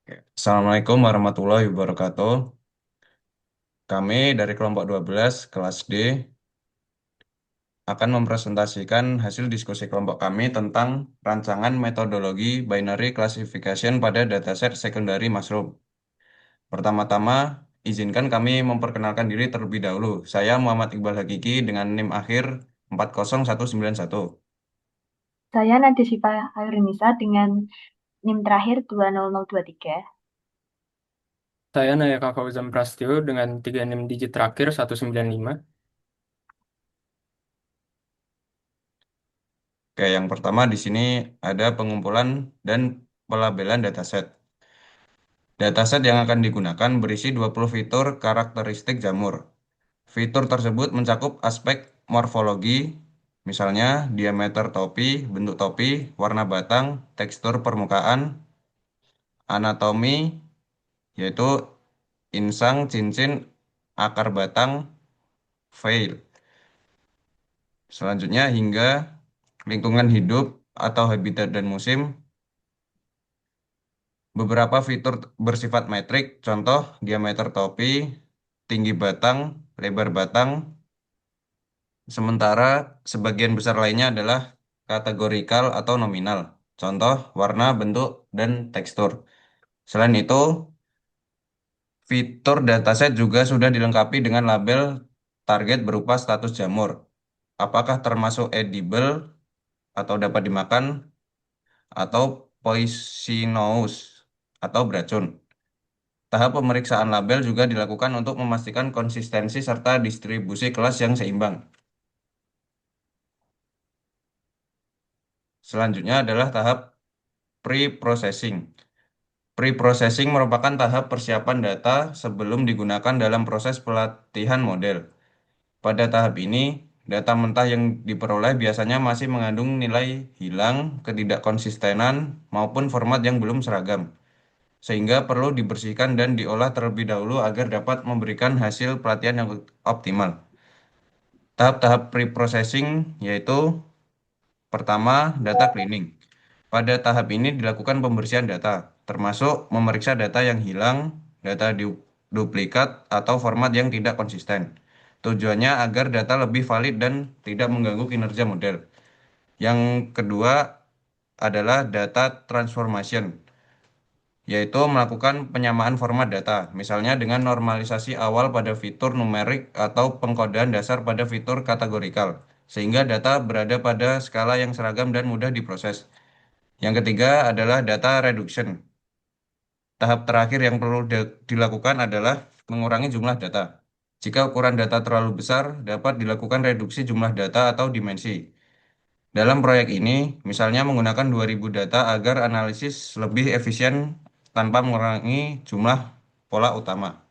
Assalamualaikum warahmatullahi wabarakatuh. Kami dari kelompok 12 kelas D akan mempresentasikan hasil diskusi kelompok kami tentang rancangan metodologi binary classification pada dataset secondary mushroom. Pertama-tama, izinkan kami memperkenalkan diri terlebih dahulu. Saya Muhammad Iqbal Hakiki dengan NIM akhir 40191. Saya Nadia Syifa Hairunisa dengan NIM terakhir 20023. Saya Nayaka Fauzan Prasetyo dengan 36 digit terakhir 195. Oke, yang pertama di sini ada pengumpulan dan pelabelan dataset. Dataset yang akan digunakan berisi 20 fitur karakteristik jamur. Fitur tersebut mencakup aspek morfologi, misalnya diameter topi, bentuk topi, warna batang, tekstur permukaan, anatomi, yaitu insang, cincin, akar batang, veil. Selanjutnya hingga lingkungan hidup atau habitat dan musim. Beberapa fitur bersifat metrik, contoh diameter topi, tinggi batang, lebar batang, sementara sebagian besar lainnya adalah kategorikal atau nominal. Contoh, warna, bentuk, dan tekstur. Selain itu, fitur dataset juga sudah dilengkapi dengan label target berupa status jamur. Apakah termasuk edible atau dapat dimakan, atau poisonous atau beracun. Tahap pemeriksaan label juga dilakukan untuk memastikan konsistensi serta distribusi kelas yang seimbang. Selanjutnya adalah tahap pre-processing. Pre-processing merupakan tahap persiapan data sebelum digunakan dalam proses pelatihan model. Pada tahap ini, data mentah yang diperoleh biasanya masih mengandung nilai hilang, ketidakkonsistenan, maupun format yang belum seragam, sehingga perlu dibersihkan dan diolah terlebih dahulu agar dapat memberikan hasil pelatihan yang optimal. Tahap-tahap pre-processing yaitu pertama, data cleaning. Pada tahap ini dilakukan pembersihan data, termasuk memeriksa data yang hilang, data duplikat, atau format yang tidak konsisten. Tujuannya agar data lebih valid dan tidak mengganggu kinerja model. Yang kedua adalah data transformation, yaitu melakukan penyamaan format data, misalnya dengan normalisasi awal pada fitur numerik atau pengkodean dasar pada fitur kategorikal, sehingga data berada pada skala yang seragam dan mudah diproses. Yang ketiga adalah data reduction. Tahap terakhir yang perlu dilakukan adalah mengurangi jumlah data. Jika ukuran data terlalu besar, dapat dilakukan reduksi jumlah data atau dimensi. Dalam proyek ini, misalnya menggunakan 2000 data agar analisis lebih efisien tanpa mengurangi jumlah pola utama.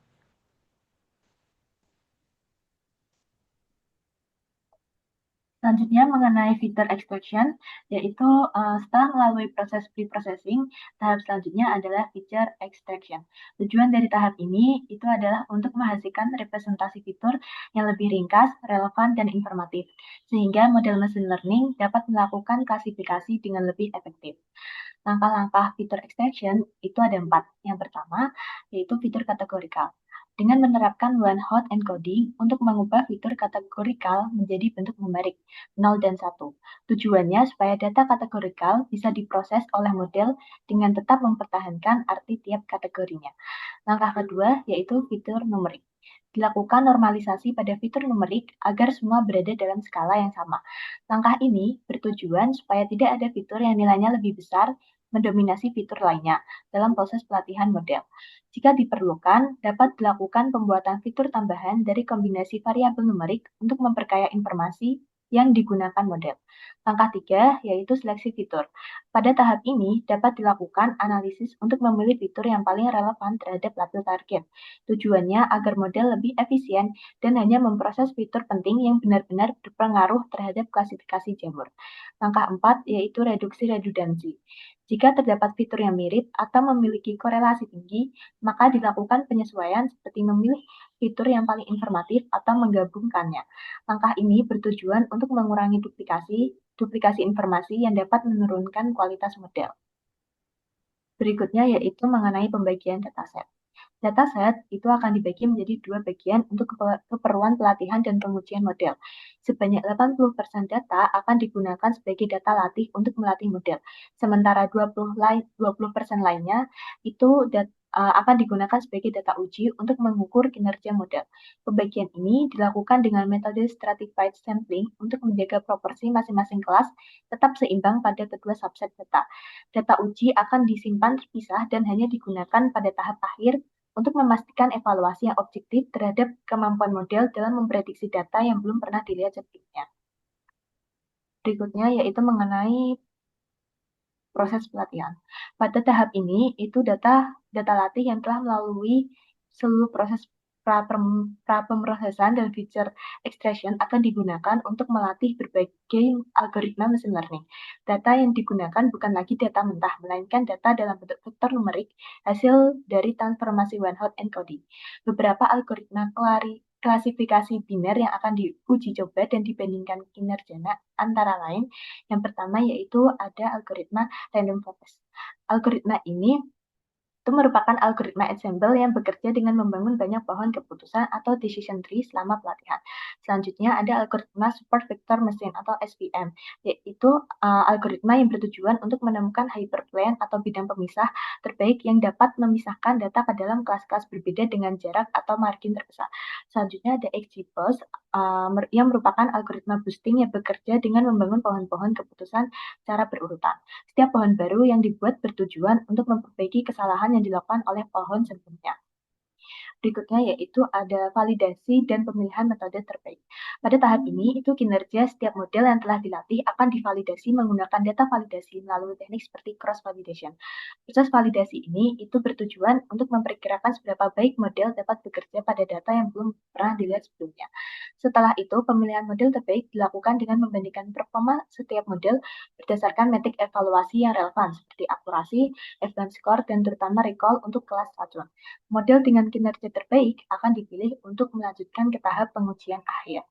Selanjutnya mengenai fitur extraction, yaitu setelah melalui proses pre-processing, tahap selanjutnya adalah feature extraction. Tujuan dari tahap ini itu adalah untuk menghasilkan representasi fitur yang lebih ringkas, relevan, dan informatif, sehingga model machine learning dapat melakukan klasifikasi dengan lebih efektif. Langkah-langkah fitur extraction itu ada 4. Yang pertama, yaitu fitur kategorikal. Dengan menerapkan one-hot encoding untuk mengubah fitur kategorikal menjadi bentuk numerik 0 dan 1. Tujuannya supaya data kategorikal bisa diproses oleh model dengan tetap mempertahankan arti tiap kategorinya. Langkah kedua yaitu fitur numerik. Dilakukan normalisasi pada fitur numerik agar semua berada dalam skala yang sama. Langkah ini bertujuan supaya tidak ada fitur yang nilainya lebih besar mendominasi fitur lainnya dalam proses pelatihan model. Jika diperlukan, dapat dilakukan pembuatan fitur tambahan dari kombinasi variabel numerik untuk memperkaya informasi yang digunakan model. Langkah 3 yaitu seleksi fitur. Pada tahap ini dapat dilakukan analisis untuk memilih fitur yang paling relevan terhadap label target. Tujuannya agar model lebih efisien dan hanya memproses fitur penting yang benar-benar berpengaruh terhadap klasifikasi jamur. Langkah 4 yaitu reduksi redundansi. Jika terdapat fitur yang mirip atau memiliki korelasi tinggi, maka dilakukan penyesuaian seperti memilih fitur yang paling informatif atau menggabungkannya. Langkah ini bertujuan untuk mengurangi duplikasi informasi yang dapat menurunkan kualitas model. Berikutnya yaitu mengenai pembagian dataset. Dataset itu akan dibagi menjadi dua bagian untuk keperluan pelatihan dan pengujian model. Sebanyak 80% data akan digunakan sebagai data latih untuk melatih model. Sementara 20% lainnya itu akan digunakan sebagai data uji untuk mengukur kinerja model. Pembagian ini dilakukan dengan metode stratified sampling untuk menjaga proporsi masing-masing kelas tetap seimbang pada kedua subset data. Data uji akan disimpan terpisah dan hanya digunakan pada tahap akhir untuk memastikan evaluasi yang objektif terhadap kemampuan model dalam memprediksi data yang belum pernah dilihat sebelumnya. Berikutnya yaitu mengenai proses pelatihan. Pada tahap ini, itu data latih yang telah melalui seluruh proses pemrosesan dan feature extraction akan digunakan untuk melatih berbagai algoritma machine learning. Data yang digunakan bukan lagi data mentah, melainkan data dalam bentuk vektor numerik hasil dari transformasi one-hot encoding. Beberapa algoritma klasifikasi biner yang akan diuji coba dan dibandingkan kinerjanya antara lain. Yang pertama yaitu ada algoritma random forest. Algoritma ini itu merupakan algoritma ensemble yang bekerja dengan membangun banyak pohon keputusan atau decision tree selama pelatihan. Selanjutnya ada algoritma support vector machine atau SVM, yaitu algoritma yang bertujuan untuk menemukan hyperplane atau bidang pemisah terbaik yang dapat memisahkan data ke dalam kelas-kelas berbeda dengan jarak atau margin terbesar. Selanjutnya ada XGBoost yang merupakan algoritma boosting yang bekerja dengan membangun pohon-pohon keputusan secara berurutan. Setiap pohon baru yang dibuat bertujuan untuk memperbaiki kesalahan yang dilakukan oleh pohon sebelumnya. Berikutnya yaitu ada validasi dan pemilihan metode terbaik. Pada tahap ini, itu kinerja setiap model yang telah dilatih akan divalidasi menggunakan data validasi melalui teknik seperti cross validation. Proses validasi ini itu bertujuan untuk memperkirakan seberapa baik model dapat bekerja pada data yang belum pernah dilihat sebelumnya. Setelah itu, pemilihan model terbaik dilakukan dengan membandingkan performa setiap model berdasarkan metrik evaluasi yang relevan seperti akurasi, F1 score, dan terutama recall untuk kelas acuan. Model dengan kinerja terbaik akan dipilih untuk melanjutkan ke tahap pengujian akhir.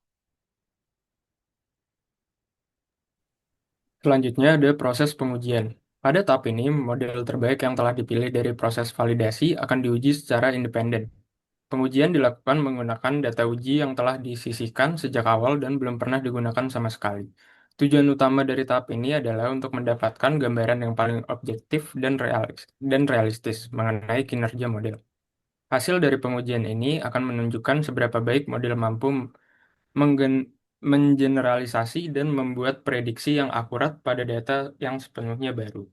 Selanjutnya ada proses pengujian. Pada tahap ini, model terbaik yang telah dipilih dari proses validasi akan diuji secara independen. Pengujian dilakukan menggunakan data uji yang telah disisihkan sejak awal dan belum pernah digunakan sama sekali. Tujuan utama dari tahap ini adalah untuk mendapatkan gambaran yang paling objektif dan realistis mengenai kinerja model. Hasil dari pengujian ini akan menunjukkan seberapa baik model mampu mengeneralisasi dan membuat prediksi yang akurat pada data yang sepenuhnya baru.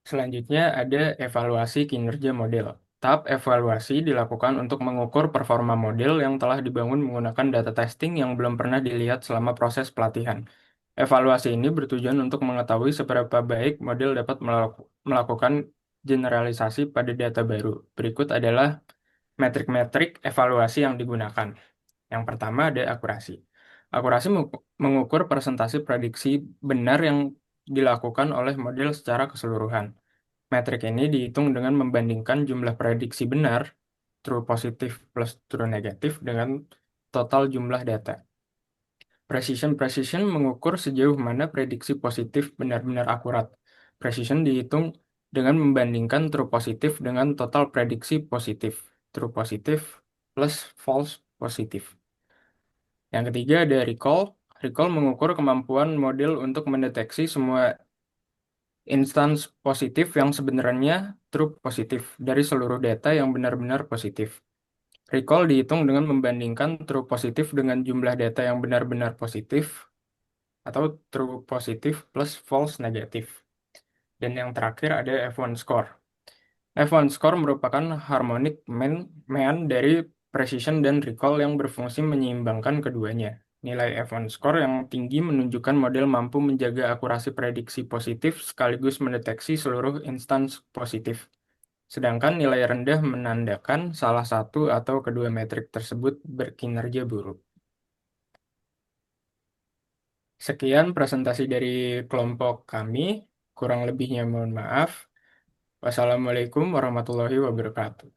Selanjutnya ada evaluasi kinerja model. Tahap evaluasi dilakukan untuk mengukur performa model yang telah dibangun menggunakan data testing yang belum pernah dilihat selama proses pelatihan. Evaluasi ini bertujuan untuk mengetahui seberapa baik model dapat melakukan generalisasi pada data baru. Berikut adalah metrik-metrik evaluasi yang digunakan. Yang pertama ada akurasi. Akurasi mengukur persentase prediksi benar yang dilakukan oleh model secara keseluruhan. Metrik ini dihitung dengan membandingkan jumlah prediksi benar, true positif plus true negatif, dengan total jumlah data. Precision mengukur sejauh mana prediksi positif benar-benar akurat. Precision dihitung dengan membandingkan true positif dengan total prediksi positif, true positif plus false positif. Yang ketiga ada recall. Recall mengukur kemampuan model untuk mendeteksi semua instance positif yang sebenarnya true positif dari seluruh data yang benar-benar positif. Recall dihitung dengan membandingkan true positif dengan jumlah data yang benar-benar positif atau true positif plus false negatif. Dan yang terakhir ada F1 score. F1 score merupakan harmonic mean dari precision dan recall yang berfungsi menyeimbangkan keduanya. Nilai F1 score yang tinggi menunjukkan model mampu menjaga akurasi prediksi positif sekaligus mendeteksi seluruh instance positif. Sedangkan nilai rendah menandakan salah satu atau kedua metrik tersebut berkinerja buruk. Sekian presentasi dari kelompok kami. Kurang lebihnya mohon maaf. Wassalamualaikum warahmatullahi wabarakatuh.